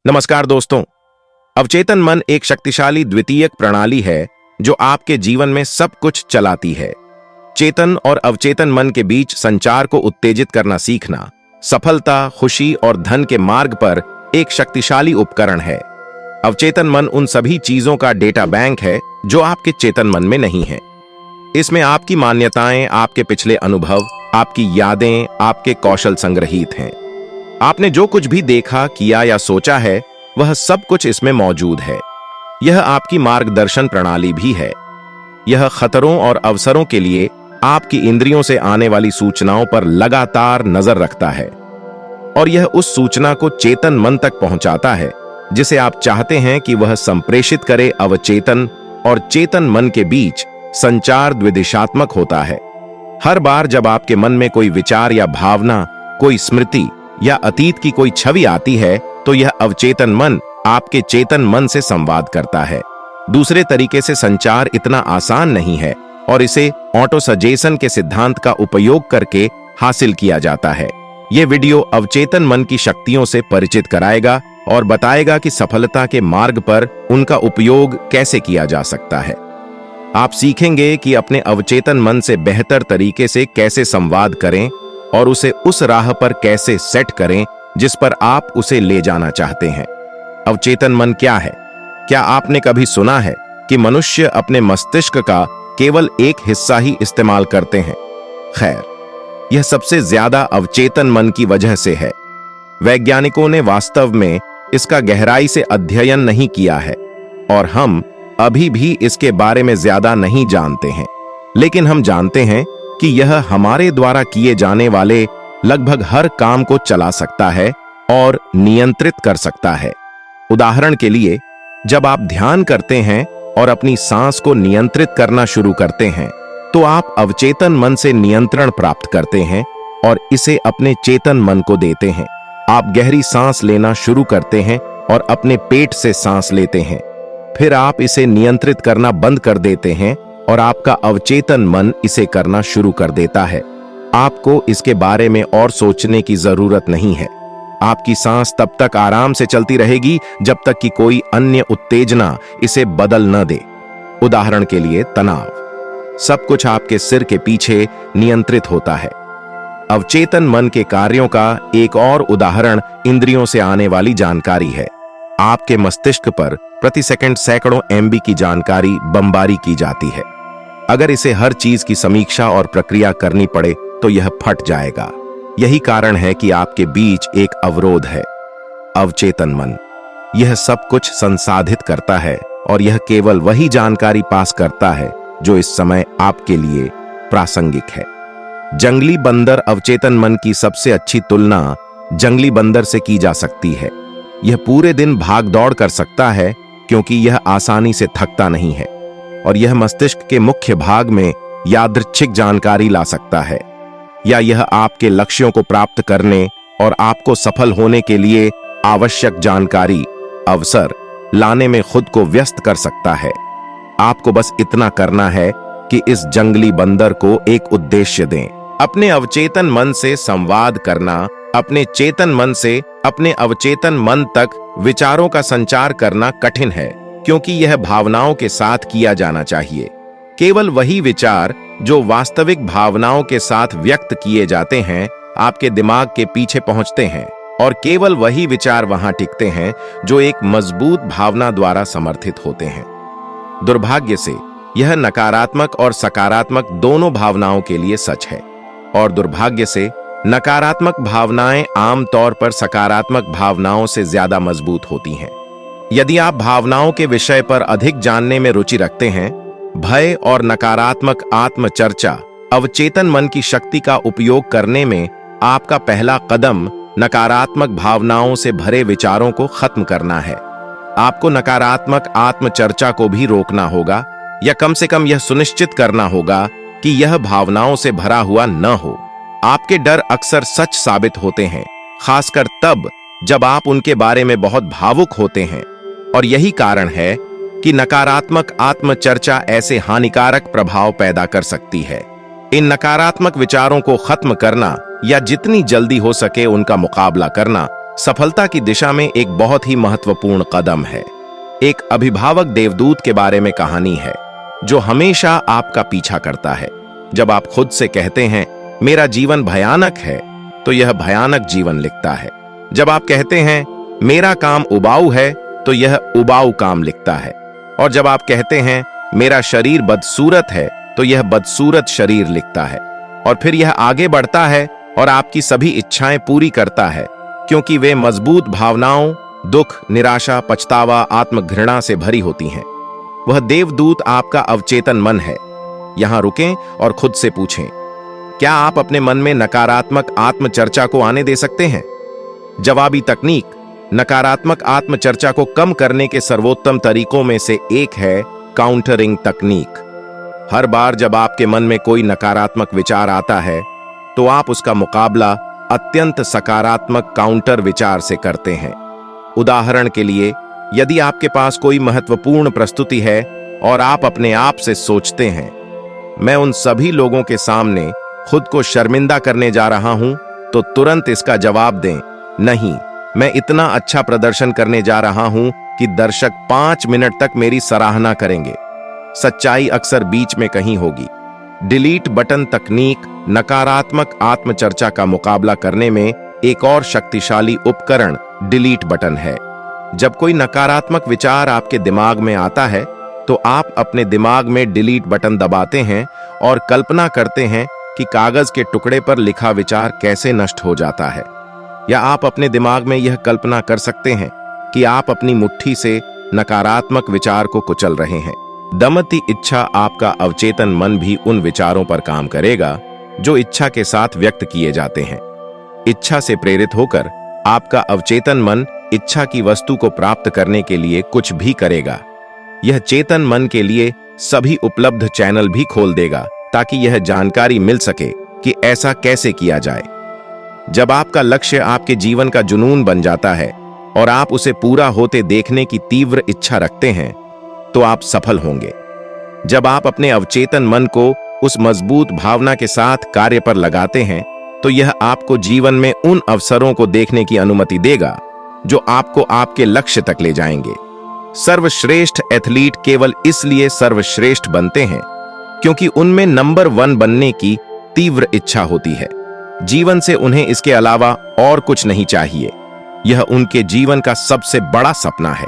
नमस्कार दोस्तों। अवचेतन मन एक शक्तिशाली द्वितीयक प्रणाली है जो आपके जीवन में सब कुछ चलाती है। चेतन और अवचेतन मन के बीच संचार को उत्तेजित करना सीखना सफलता, खुशी और धन के मार्ग पर एक शक्तिशाली उपकरण है। अवचेतन मन उन सभी चीजों का डेटा बैंक है जो आपके चेतन मन में नहीं है। इसमें आपकी मान्यताएं, आपके पिछले अनुभव, आपकी यादें, आपके कौशल संग्रहित हैं। आपने जो कुछ भी देखा, किया या सोचा है, वह सब कुछ इसमें मौजूद है। यह आपकी मार्गदर्शन प्रणाली भी है। यह खतरों और अवसरों के लिए आपकी इंद्रियों से आने वाली सूचनाओं पर लगातार नजर रखता है और यह उस सूचना को चेतन मन तक पहुंचाता है जिसे आप चाहते हैं कि वह संप्रेषित करे। अवचेतन और चेतन मन के बीच संचार द्विदिशात्मक होता है। हर बार जब आपके मन में कोई विचार या भावना, कोई स्मृति या अतीत की कोई छवि आती है, तो यह अवचेतन मन आपके चेतन मन से संवाद करता है। दूसरे तरीके से संचार इतना आसान नहीं है और इसे ऑटो सजेशन के सिद्धांत का उपयोग करके हासिल किया जाता है। यह वीडियो अवचेतन मन की शक्तियों से परिचित कराएगा और बताएगा कि सफलता के मार्ग पर उनका उपयोग कैसे किया जा सकता है। आप सीखेंगे कि अपने अवचेतन मन से बेहतर तरीके से कैसे संवाद करें और उसे उस राह पर कैसे सेट करें जिस पर आप उसे ले जाना चाहते हैं। अवचेतन मन क्या है? क्या आपने कभी सुना है कि मनुष्य अपने मस्तिष्क का केवल एक हिस्सा ही इस्तेमाल करते हैं? खैर, यह सबसे ज्यादा अवचेतन मन की वजह से है। वैज्ञानिकों ने वास्तव में इसका गहराई से अध्ययन नहीं किया है और हम अभी भी इसके बारे में ज्यादा नहीं जानते हैं, लेकिन हम जानते हैं कि यह हमारे द्वारा किए जाने वाले लगभग हर काम को चला सकता है और नियंत्रित कर सकता है। उदाहरण के लिए, जब आप ध्यान करते हैं और अपनी सांस को नियंत्रित करना शुरू करते हैं, तो आप अवचेतन मन से नियंत्रण प्राप्त करते हैं और इसे अपने चेतन मन को देते हैं। आप गहरी सांस लेना शुरू करते हैं और अपने पेट से सांस लेते हैं। फिर आप इसे नियंत्रित करना बंद कर देते हैं और आपका अवचेतन मन इसे करना शुरू कर देता है। आपको इसके बारे में और सोचने की जरूरत नहीं है। आपकी सांस तब तक आराम से चलती रहेगी जब तक कि कोई अन्य उत्तेजना इसे बदल न दे। उदाहरण के लिए, तनाव। सब कुछ आपके सिर के पीछे नियंत्रित होता है। अवचेतन मन के कार्यों का एक और उदाहरण इंद्रियों से आने वाली जानकारी है। आपके मस्तिष्क पर प्रति सेकंड सैकड़ों MB की जानकारी बमबारी की जाती है। अगर इसे हर चीज की समीक्षा और प्रक्रिया करनी पड़े तो यह फट जाएगा। यही कारण है कि आपके बीच एक अवरोध है। अवचेतन मन यह सब कुछ संसाधित करता है और यह केवल वही जानकारी पास करता है जो इस समय आपके लिए प्रासंगिक है। जंगली बंदर अवचेतन मन की सबसे अच्छी तुलना जंगली बंदर से की जा सकती है। यह पूरे दिन भाग दौड़ कर सकता है क्योंकि यह आसानी से थकता नहीं है और यह मस्तिष्क के मुख्य भाग में यादृच्छिक जानकारी ला सकता है, या यह आपके लक्ष्यों को प्राप्त करने और आपको सफल होने के लिए आवश्यक जानकारी, अवसर लाने में खुद को व्यस्त कर सकता है। आपको बस इतना करना है कि इस जंगली बंदर को एक उद्देश्य दें। अपने अवचेतन मन से संवाद करना, अपने चेतन मन से अपने अवचेतन मन तक विचारों का संचार करना कठिन है क्योंकि यह भावनाओं के साथ किया जाना चाहिए। केवल वही विचार जो वास्तविक भावनाओं के साथ व्यक्त किए जाते हैं आपके दिमाग के पीछे पहुंचते हैं और केवल वही विचार वहां टिकते हैं जो एक मजबूत भावना द्वारा समर्थित होते हैं। दुर्भाग्य से यह नकारात्मक और सकारात्मक दोनों भावनाओं के लिए सच है और दुर्भाग्य से नकारात्मक भावनाएं आमतौर पर सकारात्मक भावनाओं से ज्यादा मजबूत होती हैं। यदि आप भावनाओं के विषय पर अधिक जानने में रुचि रखते हैं, भय और नकारात्मक आत्मचर्चा अवचेतन मन की शक्ति का उपयोग करने में आपका पहला कदम नकारात्मक भावनाओं से भरे विचारों को खत्म करना है। आपको नकारात्मक आत्मचर्चा को भी रोकना होगा या कम से कम यह सुनिश्चित करना होगा कि यह भावनाओं से भरा हुआ न हो। आपके डर अक्सर सच साबित होते हैं, खासकर तब जब आप उनके बारे में बहुत भावुक होते हैं, और यही कारण है कि नकारात्मक आत्मचर्चा ऐसे हानिकारक प्रभाव पैदा कर सकती है। इन नकारात्मक विचारों को खत्म करना या जितनी जल्दी हो सके उनका मुकाबला करना सफलता की दिशा में एक बहुत ही महत्वपूर्ण कदम है। एक अभिभावक देवदूत के बारे में कहानी है जो हमेशा आपका पीछा करता है। जब आप खुद से कहते हैं मेरा जीवन भयानक है, तो यह भयानक जीवन लिखता है। जब आप कहते हैं मेरा काम उबाऊ है, तो यह उबाऊ काम लिखता है। और जब आप कहते हैं मेरा शरीर बदसूरत है, तो यह बदसूरत शरीर लिखता है। और फिर यह आगे बढ़ता है और आपकी सभी इच्छाएं पूरी करता है, क्योंकि वे मजबूत भावनाओं, दुख, निराशा, पछतावा, आत्मघृणा से भरी होती हैं। वह देवदूत आपका अवचेतन मन है। यहां रुकें और खुद से पूछें, क्या आप अपने मन में नकारात्मक आत्मचर्चा को आने दे सकते हैं? जवाबी तकनीक नकारात्मक आत्मचर्चा को कम करने के सर्वोत्तम तरीकों में से एक है काउंटरिंग तकनीक। हर बार जब आपके मन में कोई नकारात्मक विचार आता है, तो आप उसका मुकाबला अत्यंत सकारात्मक काउंटर विचार से करते हैं। उदाहरण के लिए, यदि आपके पास कोई महत्वपूर्ण प्रस्तुति है और आप अपने आप से सोचते हैं मैं उन सभी लोगों के सामने खुद को शर्मिंदा करने जा रहा हूं, तो तुरंत इसका जवाब दें, नहीं, मैं इतना अच्छा प्रदर्शन करने जा रहा हूं कि दर्शक 5 मिनट तक मेरी सराहना करेंगे। सच्चाई अक्सर बीच में कहीं होगी। डिलीट बटन तकनीक नकारात्मक आत्मचर्चा का मुकाबला करने में एक और शक्तिशाली उपकरण डिलीट बटन है। जब कोई नकारात्मक विचार आपके दिमाग में आता है, तो आप अपने दिमाग में डिलीट बटन दबाते हैं और कल्पना करते हैं कि कागज के टुकड़े पर लिखा विचार कैसे नष्ट हो जाता है। या आप अपने दिमाग में यह कल्पना कर सकते हैं कि आप अपनी मुट्ठी से नकारात्मक विचार को कुचल रहे हैं। दमती इच्छा आपका अवचेतन मन भी उन विचारों पर काम करेगा जो इच्छा के साथ व्यक्त किए जाते हैं। इच्छा से प्रेरित होकर आपका अवचेतन मन इच्छा की वस्तु को प्राप्त करने के लिए कुछ भी करेगा। यह चेतन मन के लिए सभी उपलब्ध चैनल भी खोल देगा ताकि यह जानकारी मिल सके कि ऐसा कैसे किया जाए। जब आपका लक्ष्य आपके जीवन का जुनून बन जाता है और आप उसे पूरा होते देखने की तीव्र इच्छा रखते हैं, तो आप सफल होंगे। जब आप अपने अवचेतन मन को उस मजबूत भावना के साथ कार्य पर लगाते हैं, तो यह आपको जीवन में उन अवसरों को देखने की अनुमति देगा जो आपको आपके लक्ष्य तक ले जाएंगे। सर्वश्रेष्ठ एथलीट केवल इसलिए सर्वश्रेष्ठ बनते हैं क्योंकि उनमें नंबर 1 बनने की तीव्र इच्छा होती है। जीवन से उन्हें इसके अलावा और कुछ नहीं चाहिए। यह उनके जीवन का सबसे बड़ा सपना है।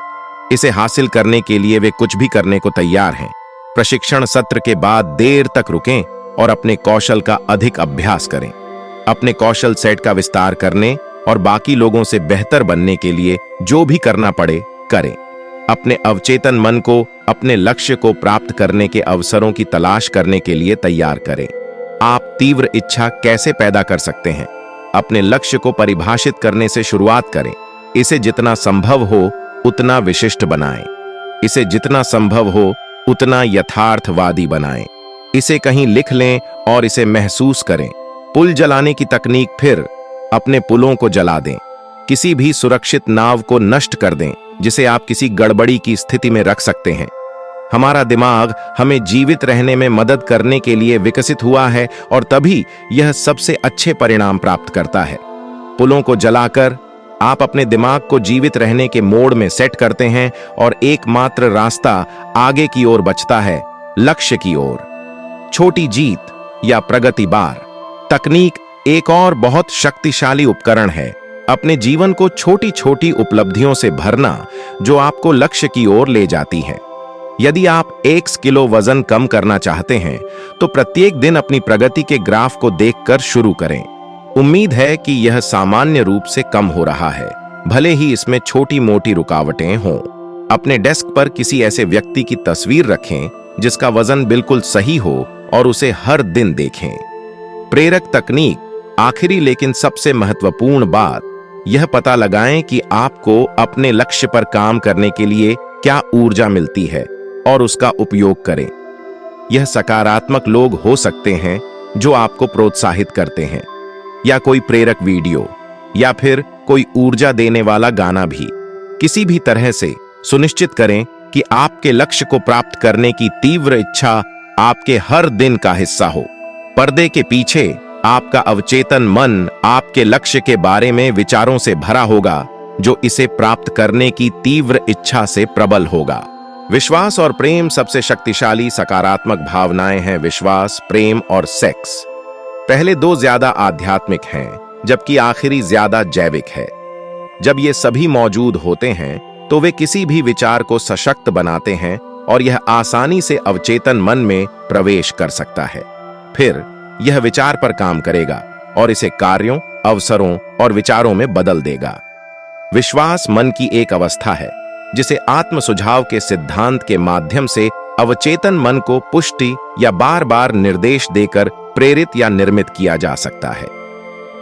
इसे हासिल करने के लिए वे कुछ भी करने को तैयार हैं। प्रशिक्षण सत्र के बाद देर तक रुकें और अपने कौशल का अधिक अभ्यास करें। अपने कौशल सेट का विस्तार करने और बाकी लोगों से बेहतर बनने के लिए जो भी करना पड़े करें। अपने अवचेतन मन को अपने लक्ष्य को प्राप्त करने के अवसरों की तलाश करने के लिए तैयार करें। आप तीव्र इच्छा कैसे पैदा कर सकते हैं? अपने लक्ष्य को परिभाषित करने से शुरुआत करें। इसे जितना संभव हो उतना विशिष्ट बनाएं। इसे जितना संभव हो उतना यथार्थवादी बनाएं। इसे कहीं लिख लें और इसे महसूस करें। पुल जलाने की तकनीक। फिर अपने पुलों को जला दें। किसी भी सुरक्षित नाव को नष्ट कर दें जिसे आप किसी गड़बड़ी की स्थिति में रख सकते हैं। हमारा दिमाग हमें जीवित रहने में मदद करने के लिए विकसित हुआ है और तभी यह सबसे अच्छे परिणाम प्राप्त करता है। पुलों को जलाकर आप अपने दिमाग को जीवित रहने के मोड में सेट करते हैं और एकमात्र रास्ता आगे की ओर बचता है, लक्ष्य की ओर। छोटी जीत या प्रगति बार तकनीक एक और बहुत शक्तिशाली उपकरण है। अपने जीवन को छोटी छोटी उपलब्धियों से भरना जो आपको लक्ष्य की ओर ले जाती है। यदि आप 1 किलो वजन कम करना चाहते हैं, तो प्रत्येक दिन अपनी प्रगति के ग्राफ को देखकर शुरू करें। उम्मीद है कि यह सामान्य रूप से कम हो रहा है, भले ही इसमें छोटी मोटी रुकावटें हों। अपने डेस्क पर किसी ऐसे व्यक्ति की तस्वीर रखें जिसका वजन बिल्कुल सही हो और उसे हर दिन देखें। प्रेरक तकनीक आखिरी लेकिन सबसे महत्वपूर्ण बात, यह पता लगाएं कि आपको अपने लक्ष्य पर काम करने के लिए क्या ऊर्जा मिलती है और उसका उपयोग करें। यह सकारात्मक लोग हो सकते हैं जो आपको प्रोत्साहित करते हैं, या कोई प्रेरक वीडियो, या फिर कोई ऊर्जा देने वाला गाना भी। किसी भी तरह से सुनिश्चित करें कि आपके लक्ष्य को प्राप्त करने की तीव्र इच्छा आपके हर दिन का हिस्सा हो। पर्दे के पीछे आपका अवचेतन मन आपके लक्ष्य के बारे में विचारों से भरा होगा, जो इसे प्राप्त करने की तीव्र इच्छा से प्रबल होगा। विश्वास और प्रेम सबसे शक्तिशाली सकारात्मक भावनाएं हैं। विश्वास, प्रेम और सेक्स पहले दो ज्यादा आध्यात्मिक हैं, जबकि आखिरी ज्यादा जैविक है। जब ये सभी मौजूद होते हैं तो वे किसी भी विचार को सशक्त बनाते हैं और यह आसानी से अवचेतन मन में प्रवेश कर सकता है। फिर यह विचार पर काम करेगा और इसे कार्यों, अवसरों और विचारों में बदल देगा। विश्वास मन की एक अवस्था है जिसे आत्म सुझाव के सिद्धांत के माध्यम से अवचेतन मन को पुष्टि या बार बार निर्देश देकर प्रेरित या निर्मित किया जा सकता है।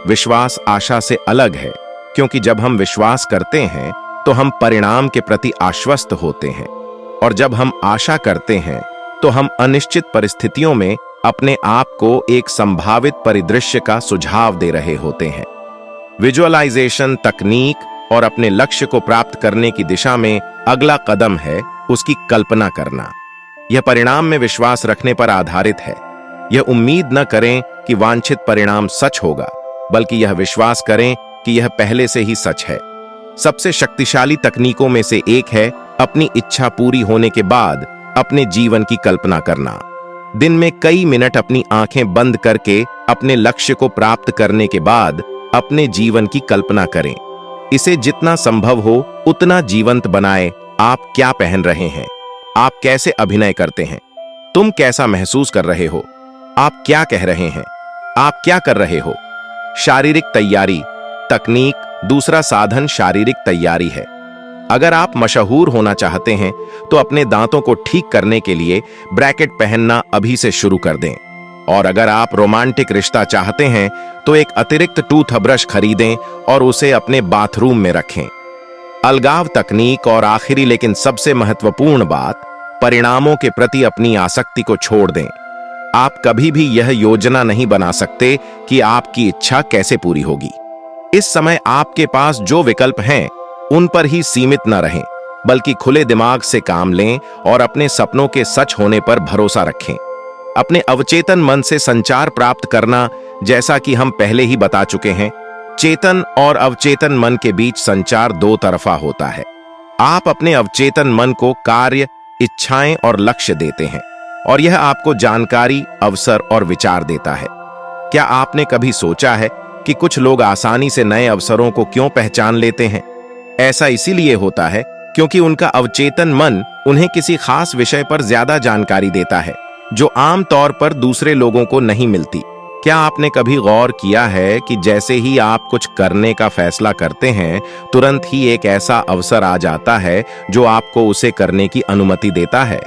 विश्वास आशा से अलग है, क्योंकि जब हम विश्वास करते हैं तो हम परिणाम के प्रति आश्वस्त होते हैं, और जब हम आशा करते हैं तो हम अनिश्चित परिस्थितियों में अपने आप को एक संभावित परिदृश्य का सुझाव दे रहे होते हैं। विजुअलाइजेशन तकनीक और अपने लक्ष्य को प्राप्त करने की दिशा में अगला कदम है उसकी कल्पना करना। यह परिणाम में विश्वास रखने पर आधारित है। यह उम्मीद न करें कि वांछित परिणाम सच होगा, बल्कि यह विश्वास करें कि यह पहले से ही सच है। सबसे शक्तिशाली तकनीकों में से एक है अपनी इच्छा पूरी होने के बाद अपने जीवन की कल्पना करना। दिन में कई मिनट अपनी आंखें बंद करके अपने लक्ष्य को प्राप्त करने के बाद अपने जीवन की कल्पना करें। इसे जितना संभव हो उतना जीवंत बनाएं। आप क्या पहन रहे हैं? आप कैसे अभिनय करते हैं? तुम कैसा महसूस कर रहे हो? आप क्या कह रहे हैं? आप क्या कर रहे हो? शारीरिक तैयारी तकनीक दूसरा साधन शारीरिक तैयारी है। अगर आप मशहूर होना चाहते हैं तो अपने दांतों को ठीक करने के लिए ब्रैकेट पहनना अभी से शुरू कर दें। और अगर आप रोमांटिक रिश्ता चाहते हैं तो एक अतिरिक्त टूथब्रश खरीदें और उसे अपने बाथरूम में रखें। अलगाव तकनीक और आखिरी लेकिन सबसे महत्वपूर्ण बात, परिणामों के प्रति अपनी आसक्ति को छोड़ दें। आप कभी भी यह योजना नहीं बना सकते कि आपकी इच्छा कैसे पूरी होगी। इस समय आपके पास जो विकल्प हैं उन पर ही सीमित न रहें, बल्कि खुले दिमाग से काम लें और अपने सपनों के सच होने पर भरोसा रखें। अपने अवचेतन मन से संचार प्राप्त करना, जैसा कि हम पहले ही बता चुके हैं, चेतन और अवचेतन मन के बीच संचार दो तरफा होता है। आप अपने अवचेतन मन को कार्य, इच्छाएं और लक्ष्य देते हैं और यह आपको जानकारी, अवसर और विचार देता है। क्या आपने कभी सोचा है कि कुछ लोग आसानी से नए अवसरों को क्यों पहचान लेते हैं? ऐसा इसीलिए होता है क्योंकि उनका अवचेतन मन उन्हें किसी खास विषय पर ज्यादा जानकारी देता है जो आम तौर पर दूसरे लोगों को नहीं मिलती। क्या आपने कभी गौर किया है कि जैसे ही आप कुछ करने का फैसला करते हैं, तुरंत ही एक ऐसा अवसर आ जाता है जो आपको उसे करने की अनुमति देता है?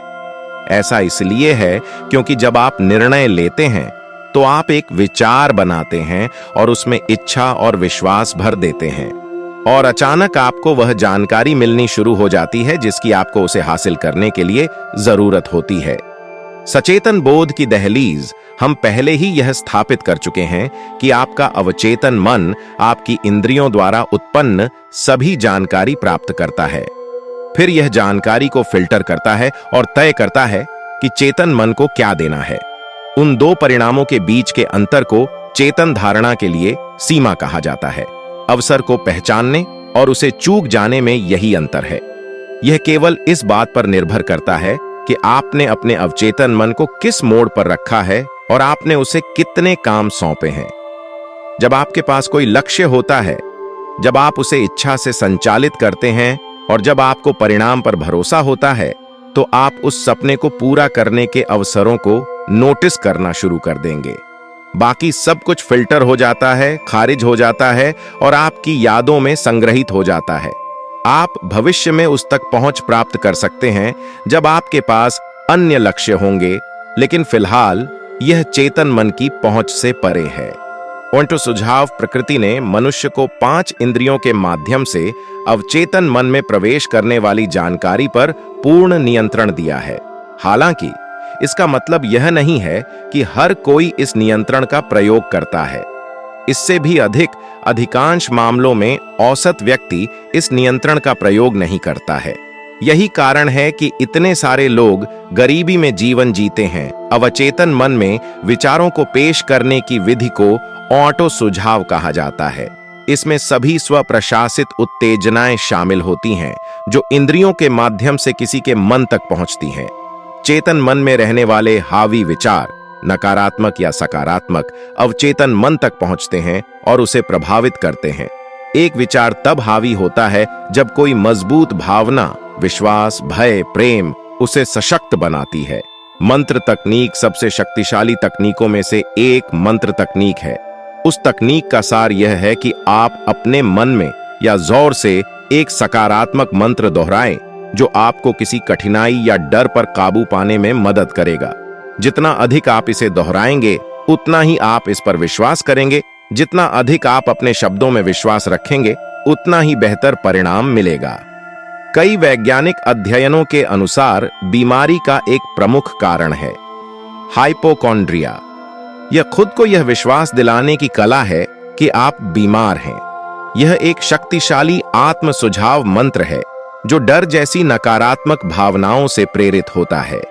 ऐसा इसलिए है क्योंकि जब आप निर्णय लेते हैं तो आप एक विचार बनाते हैं और उसमें इच्छा और विश्वास भर देते हैं, और अचानक आपको वह जानकारी मिलनी शुरू हो जाती है जिसकी आपको उसे हासिल करने के लिए जरूरत होती है। सचेतन बोध की दहलीज हम पहले ही यह स्थापित कर चुके हैं कि आपका अवचेतन मन आपकी इंद्रियों द्वारा उत्पन्न सभी जानकारी प्राप्त करता है। फिर यह जानकारी को फिल्टर करता है और तय करता है कि चेतन मन को क्या देना है। उन दो परिणामों के बीच के अंतर को चेतन धारणा के लिए सीमा कहा जाता है। अवसर को पहचानने और उसे चूक जाने में यही अंतर है। यह केवल इस बात पर निर्भर करता है कि आपने अपने अवचेतन मन को किस मोड़ पर रखा है और आपने उसे कितने काम सौंपे हैं। जब आपके पास कोई लक्ष्य होता है, जब आप उसे इच्छा से संचालित करते हैं और जब आपको परिणाम पर भरोसा होता है, तो आप उस सपने को पूरा करने के अवसरों को नोटिस करना शुरू कर देंगे। बाकी सब कुछ फिल्टर हो जाता है, खारिज हो जाता है और आपकी यादों में संग्रहित हो जाता है। आप भविष्य में उस तक पहुंच प्राप्त कर सकते हैं जब आपके पास अन्य लक्ष्य होंगे, लेकिन फिलहाल यह चेतन मन की पहुंच से परे है। ओंटो सुझाव प्रकृति ने मनुष्य को 5 इंद्रियों के माध्यम से अवचेतन मन में प्रवेश करने वाली जानकारी पर पूर्ण नियंत्रण दिया है। हालांकि इसका मतलब यह नहीं है कि हर कोई इस नियंत्रण का प्रयोग करता है। इससे भी अधिकांश मामलों में औसत व्यक्ति इस नियंत्रण का प्रयोग नहीं करता है। यही कारण है कि इतने सारे लोग गरीबी में जीवन जीते हैं। अवचेतन मन में विचारों को पेश करने की विधि को ऑटो सुझाव कहा जाता है। इसमें सभी स्वप्रशासित उत्तेजनाएं शामिल होती हैं जो इंद्रियों के माध्यम से किसी के मन तक पहुंचती हैं। चेतन मन में रहने वाले हावी विचार, नकारात्मक या सकारात्मक, अवचेतन मन तक पहुंचते हैं और उसे प्रभावित करते हैं। एक विचार तब हावी होता है जब कोई मजबूत भावना, विश्वास, भय, प्रेम उसे सशक्त बनाती है। मंत्र तकनीक सबसे शक्तिशाली तकनीकों में से एक मंत्र तकनीक है। उस तकनीक का सार यह है कि आप अपने मन में या जोर से एक सकारात्मक मंत्र दोहराएं जो आपको किसी कठिनाई या डर पर काबू पाने में मदद करेगा। जितना अधिक आप इसे दोहराएंगे उतना ही आप इस पर विश्वास करेंगे। जितना अधिक आप अपने शब्दों में विश्वास रखेंगे उतना ही बेहतर परिणाम मिलेगा। कई वैज्ञानिक अध्ययनों के अनुसार बीमारी का एक प्रमुख कारण है हाइपोकॉन्ड्रिया। यह खुद को यह विश्वास दिलाने की कला है कि आप बीमार हैं। यह एक शक्तिशाली आत्म सुझाव मंत्र है जो डर जैसी नकारात्मक भावनाओं से प्रेरित होता है।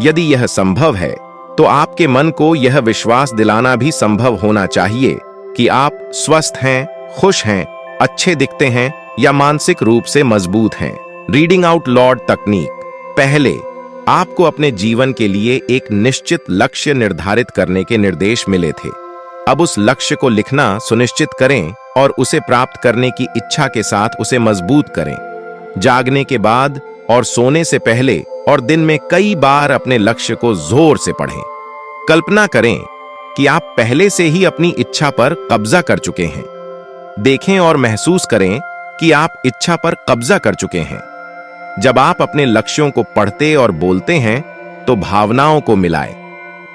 यदि यह संभव है तो आपके मन को यह विश्वास दिलाना भी संभव होना चाहिए कि आप स्वस्थ हैं, खुश हैं, अच्छे दिखते हैं या मानसिक रूप से मजबूत हैं। रीडिंग आउट लाउड तकनीक। पहले आपको अपने जीवन के लिए एक निश्चित लक्ष्य निर्धारित करने के निर्देश मिले थे। अब उस लक्ष्य को लिखना सुनिश्चित करें और उसे प्राप्त करने की इच्छा के साथ उसे मजबूत करें। जागने के बाद और सोने से पहले और दिन में कई बार अपने लक्ष्य को जोर से पढ़ें। कल्पना करें कि आप पहले से ही अपनी इच्छा पर कब्जा कर चुके हैं। देखें और महसूस करें कि आप इच्छा पर कब्जा कर चुके हैं। जब आप अपने लक्ष्यों को पढ़ते और बोलते हैं तो भावनाओं को मिलाएं।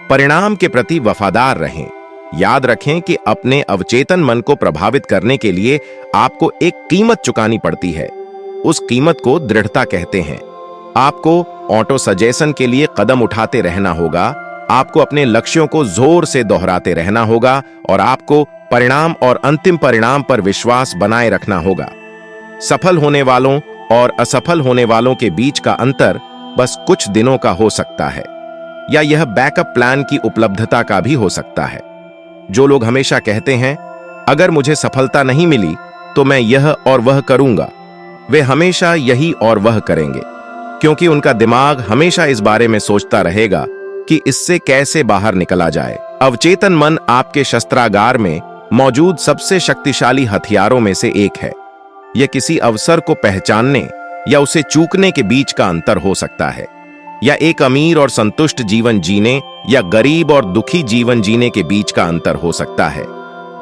परिणाम के प्रति वफादार रहें। याद रखें कि अपने अवचेतन मन को प्रभावित करने के लिए आपको एक कीमत चुकानी पड़ती है। उस कीमत को दृढ़ता कहते हैं। आपको ऑटो सजेशन के लिए कदम उठाते रहना होगा। आपको अपने लक्ष्यों को जोर से दोहराते रहना होगा और आपको परिणाम और अंतिम परिणाम पर विश्वास बनाए रखना होगा। सफल होने वालों और असफल होने वालों के बीच का अंतर बस कुछ दिनों का हो सकता है या यह बैकअप प्लान की उपलब्धता का भी हो सकता है। जो लोग हमेशा कहते हैं अगर मुझे सफलता नहीं मिली तो मैं यह और वह करूंगा, वे हमेशा यही और वह करेंगे क्योंकि उनका दिमाग हमेशा इस बारे में सोचता रहेगा कि इससे कैसे बाहर निकला जाए। अवचेतन मन आपके शस्त्रागार में मौजूद सबसे शक्तिशाली हथियारों में से एक है। यह किसी अवसर को पहचानने या उसे चूकने के बीच का अंतर हो सकता है, या एक अमीर और संतुष्ट जीवन जीने या गरीब और दुखी जीवन जीने के बीच का अंतर हो सकता है।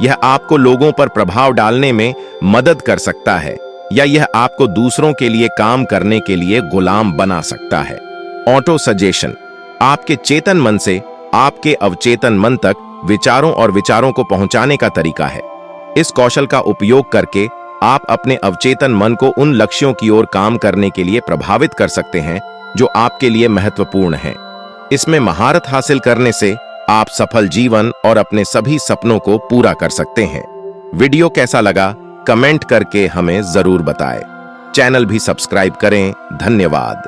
यह आपको लोगों पर प्रभाव डालने में मदद कर सकता है या यह आपको दूसरों के लिए काम करने के लिए गुलाम बना सकता है। ऑटो सजेशन आपके चेतन मन से आपके अवचेतन मन तक विचारों और विचारों को पहुंचाने का तरीका है। इस कौशल का उपयोग करके आप अपने अवचेतन मन को उन लक्ष्यों की ओर काम करने के लिए प्रभावित कर सकते हैं जो आपके लिए महत्वपूर्ण हैं। इसमें महारत हासिल करने से आप सफल जीवन और अपने सभी सपनों को पूरा कर सकते हैं। वीडियो कैसा लगा कमेंट करके हमें जरूर बताएं। चैनल भी सब्सक्राइब करें। धन्यवाद।